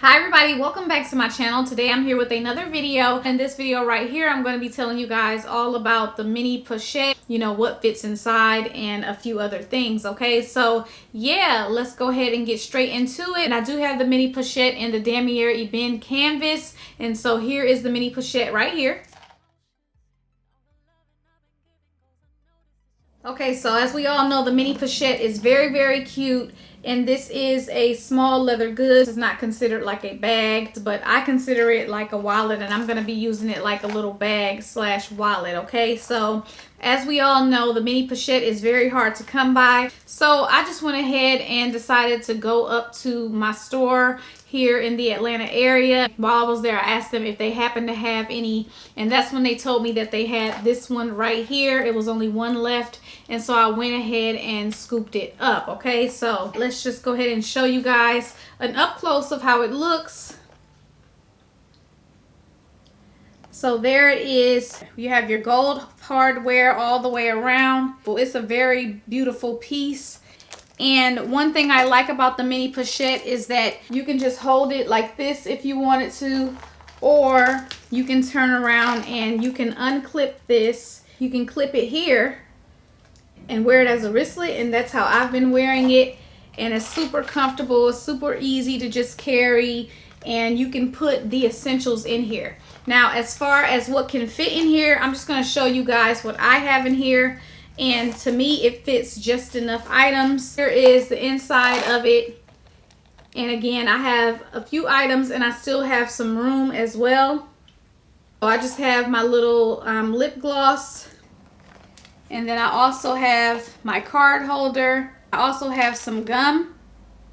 Hi everybody, welcome back to my channel. Today I'm here with another video. In this video right here, I'm going to be telling you guys all about the mini pochette, what fits inside and a few other things, okay? So yeah, let's go ahead and get straight into it. And I do have the mini pochette in the Damier Ebene canvas. And so here is the mini pochette right here. Okay, so as we all know, the mini pochette is very, very cute. And this is a small leather goods. It's not considered like a bag, but I consider it like a wallet, and I'm going to be using it like a little bag slash wallet, okay? So as we all know, the mini pochette is very hard to come by. So I just went ahead and decided to go up to my store here in the Atlanta area. While I was there, I asked them if they happen to have any, and that's when they told me that they had this one right here. It was only one left, and so I went ahead and scooped it up, okay? So let's just go ahead and show you guys an up close of how it looks. So there it is. You have your gold hardware all the way around. Well, it's a very beautiful piece. And one thing I like about the mini pochette is that you can just hold it like this if you wanted to, or you can turn around and you can unclip this. You can clip it here and wear it as a wristlet, and that's how I've been wearing it. And it's super comfortable, it's super easy to just carry, and you can put the essentials in here. Now, as far as what can fit in here, I'm just going to show you guys what I have in here. And to me, it fits just enough items. Here is the inside of it. And again, I have a few items and I still have some room as well. So I just have my little lip gloss. And then I also have my card holder. I also have some gum.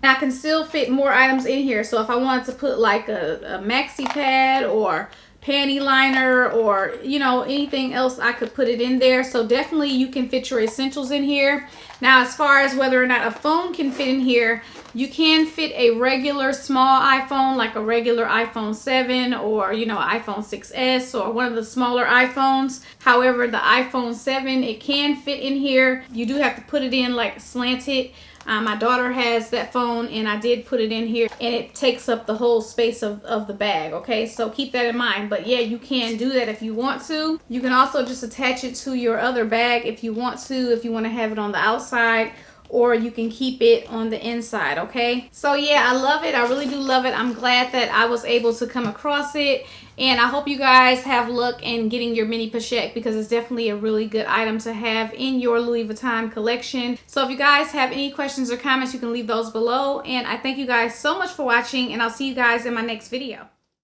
And I can still fit more items in here. So if I wanted to put like a maxi pad or panty liner or anything else, I could put it in there. So definitely you can fit your essentials in here. Now, as far as whether or not a phone can fit in here, you can fit a regular small iPhone, like a regular iPhone 7 or iPhone 6s or one of the smaller iPhones. However, the iPhone 7, it can fit in here. You do have to put it in like slanted. My daughter has that phone and I did put it in here, and it takes up the whole space of the bag, okay? So keep that in mind. But yeah, you can do that if you want to. You can also just attach it to your other bag if you want to have it on the outside, or you can keep it on the inside, okay? So yeah, I love it. I really do love it. I'm glad that I was able to come across it, and I hope you guys have luck in getting your mini pochette, because it's definitely a really good item to have in your Louis Vuitton collection. So if you guys have any questions or comments, you can leave those below, and I thank you guys so much for watching, and I'll see you guys in my next video.